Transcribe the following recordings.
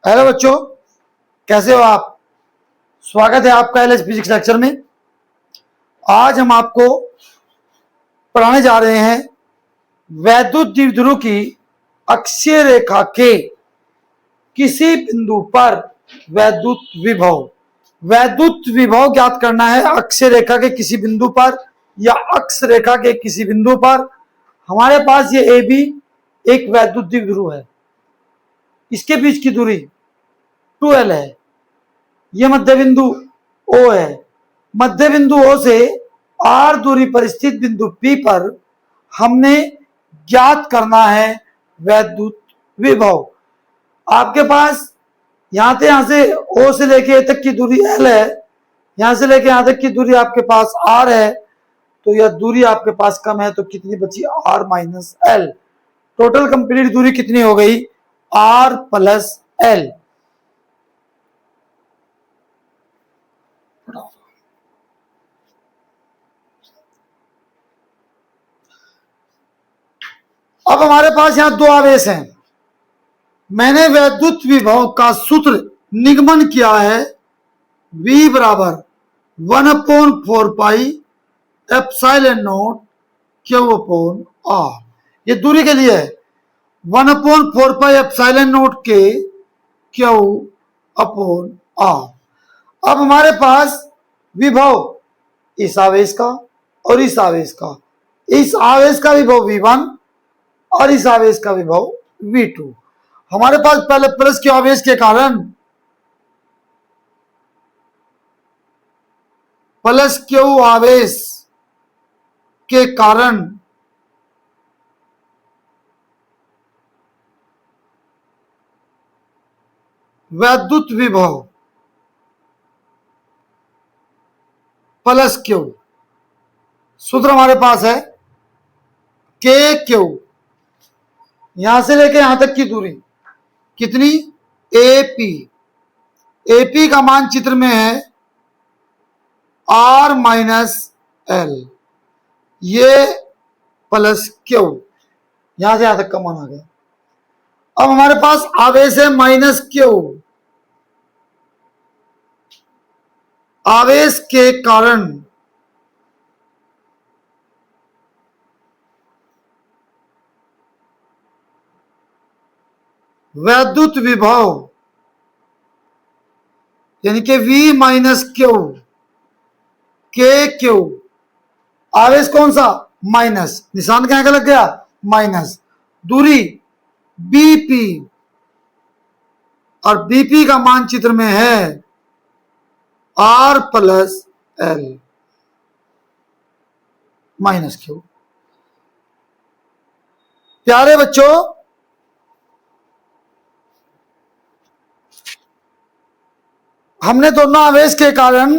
Hello बच्चों, कैसे हो आप। स्वागत है आपका एलएच फिजिक्स लेक्चर में। आज हम आपको पढ़ाने जा रहे हैं वैद्युत द्विध्रुव की अक्षीय रेखा के किसी बिंदु पर वैद्युत विभव ज्ञात करना है अक्षीय रेखा के किसी बिंदु पर या अक्ष रेखा के किसी बिंदु पर। हमारे पास ये ए बी एक वैद्युत द्विध्रुव है, इसके बीच की दूरी 2L है। यह मध्य बिंदु O है। मध्य बिंदु O से R दूरी पर स्थित बिंदु P पर हमने ज्ञात करना है वैद्युत विभव। आपके पास यहां से O से लेके A तक की दूरी L है, यहां से लेके यहां तक की दूरी आपके पास R है, तो यह दूरी आपके पास कम है, तो कितनी बची R minus L। Total complete दूरी कितनी हो गई R प्लस L। अब हमारे पास यहां दो आवेश हैं। मैंने वैद्युत विभव का सूत्र निगमन किया है V बराबर 1/4 एप्सिलॉन नॉट Q/R। ये दूरी के लिए है 1/4 एप्सिलॉन नॉट के Q/R। अब हमारे पास विभव इस आवेश का और इस आवेश का, इस आवेश का विभव V1 और इस आवेश का विभव V2। हमारे पास पहले प्लस के आवेश के कारण प्लस क्यू आवेश के कारण वैद्युत विभव प्लस क्यू, सूत्र हमारे पास है के क्यू, यहां से लेके यहां तक की दूरी कितनी एपी। एपी का मान चित्र में है R माइनस L, ये प्लस क्यू, यहां से यहां तक का मान आ गया। अब हमारे पास आवेश है माइनस क्यू, आवेश के कारण वैद्युत विभव यानी कि V माइनस क्यू के क्यू, आवेश कौन सा माइनस, निशान कहां का लग गया माइनस, दूरी बीपी और बीपी का मानचित्र में है R plus L minus Q. प्यारे बच्चों, हमने दोनों आवेश के कारण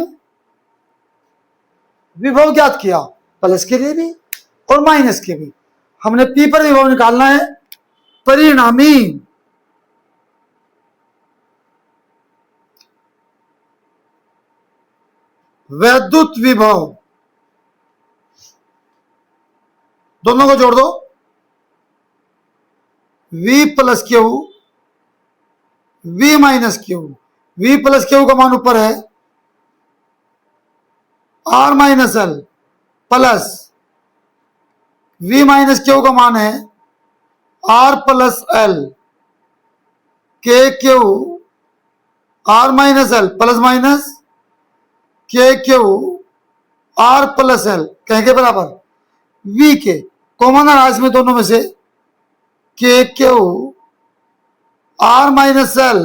विभव ज्ञात किया, प्लस के लिए भी और माइनस के भी। हमने P पर विभव निकालना है। परिणामी वैद्युत विभव, दोनों को जोड़ दो, V plus Q V minus Q, V plus Q का मान ऊपर है R minus L plus V minus Q का मान है R प्लस L के Q R minus L plus minus के क्यू R प्लस L कहीं के बराबर V के कॉमन आ रहा है इसमें दोनों में से, के Q R minus L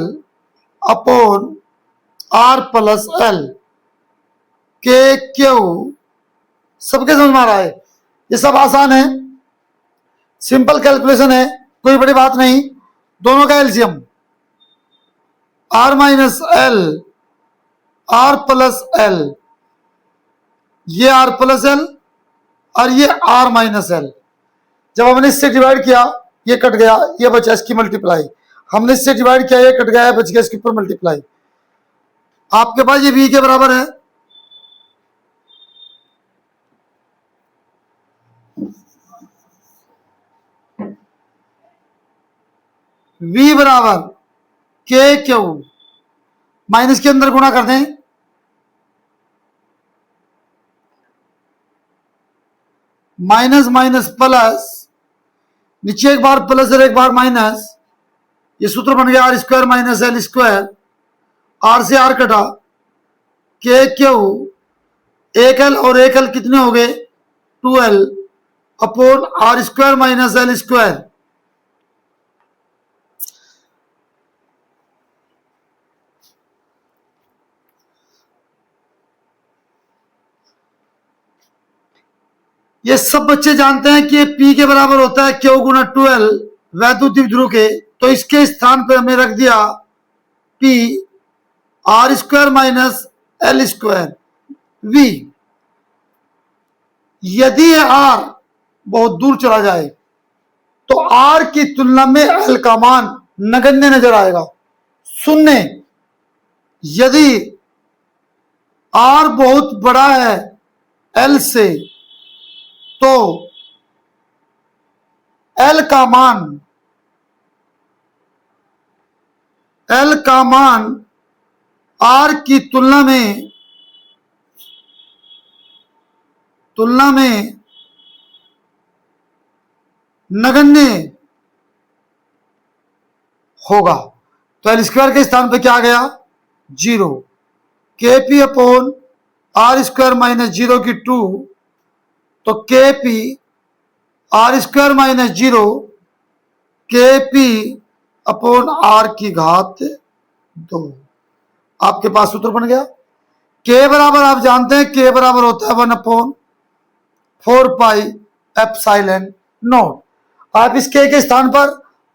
upon R plus L के क्यू। सबके समझ में आ रहा है, ये सब आसान है, सिंपल कैलकुलेशन है, कोई बड़ी बात नहीं। दोनों का LCM R minus L R plus L, ये R प्लस L और ये R माइनस L। जब हमने इससे डिवाइड किया ये कट गया, ये बचा इसकी मल्टीप्लाई, हमने इससे डिवाइड किया ये कट गया, बच गया इसके ऊपर मल्टीप्लाई। आपके पास ये V के बराबर है, V बराबर के क्यू माइनस के अंदर गुणा कर दें, माइनस माइनस प्लस, नीचे एक बार प्लस और एक बार माइनस, ये सूत्र बन गया R square minus L square, R से आर कटा, के क्यू एक एल और एक एल कितने हो गए 2l upon R square minus L square. ये सब बच्चे जानते हैं कि ये P के बराबर होता है Q गुना 2l वैद्युत ध्रुव के, तो इसके स्थान पर हमें रख दिया P R square minus L square V। यदि R बहुत दूर चला जाए तो R की तुलना में L का मान नगण्य नजर आएगा, शून्य। यदि R बहुत बड़ा है L से तो L का मान R की तुलना में नगण्य होगा। तो एल स्क्वायर के स्थान पे क्या आ गया 0, के P upon R square minus 0 की 2, तो के पी आर स्क्वायर माइनस 0 के पी अपॉन आर की घात 2। आपके पास सूत्र बन गया। के बराबर आप जानते हैं के बराबर होता है 1 अपॉन 4 पाई एप्सिलॉन नॉट। आप इस के स्थान पर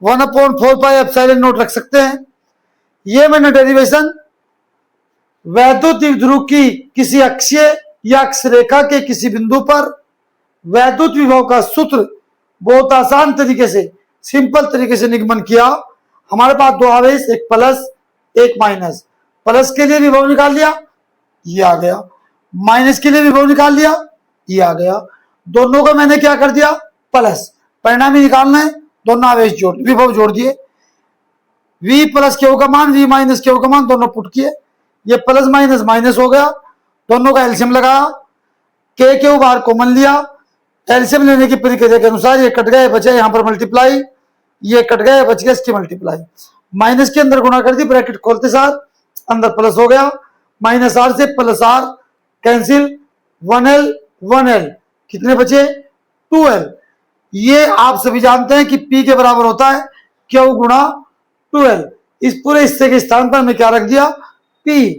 1 अपॉन 4 पाई एप्सिलॉन नॉट रख सकते हैं। ये मैंने डेरिवेशन वैद्युत ध्रुव की किसी अक्षीय या अक्षरेखा के किसी बिंदु पर वैद्युत विभव का सूत्र बहुत आसान तरीके से, सिंपल तरीके से निगमन किया। हमारे पास दो आवेश, एक प्लस एक माइनस, प्लस के लिए विभव निकाल लिया, ये आ गया, माइनस के लिए विभव निकाल लिया, ये आ गया। दोनों को मैंने क्या कर दिया प्लस, परिणामी निकालना है, दोनों आवेश जोड़ विभव जोड़ दिए, v प्लस क्यू का मान v माइनस क्यू का मान दोनों पुट किए, ये प्लस माइनस माइनस हो गया, दोनों का एलसीएम लगाया, के क्यू बाहर कॉमन लिया, एलसीएम लेने की प्रक्रिया के अनुसार ये कट गए बचे, यहां पर मल्टीप्लाई, ये कट गए बच गया इसकी मल्टीप्लाई, माइनस के अंदर गुणा कर दी, ब्रैकेट खोलते साथ अंदर प्लस हो गया, माइनस आर से plus R cancel, 1l 1l कितने बचे 2l। ये आप सभी जानते हैं कि P के बराबर होता है Q गुणा 2l। इस पूरे हिस्से के स्थान पर मैं क्या रख दिया P।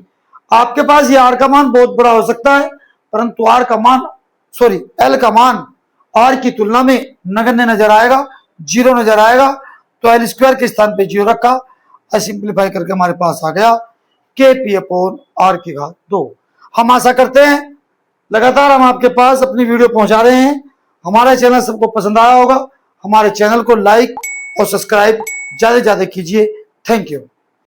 आपके पास ये R का मान बहुत बड़ा हो सकता है, परंतु R का मान L का मान R की तुलना में नगण्य नजर आएगा, 0 नजर आएगा, तो L स्क्वायर के स्थान पे 0 रखा और सिंप्लीफाई करके हमारे पास आ गया KP अपॉन R की घात 2। हम आशा करते हैं लगातार हम आपके पास अपनी वीडियो पहुंचा रहे हैं। हमारा चैनल सबको पसंद आया होगा। हमारे चैनल को लाइक और सब्सक्राइब ज्यादा से ज्यादा कीजिए। Thank you.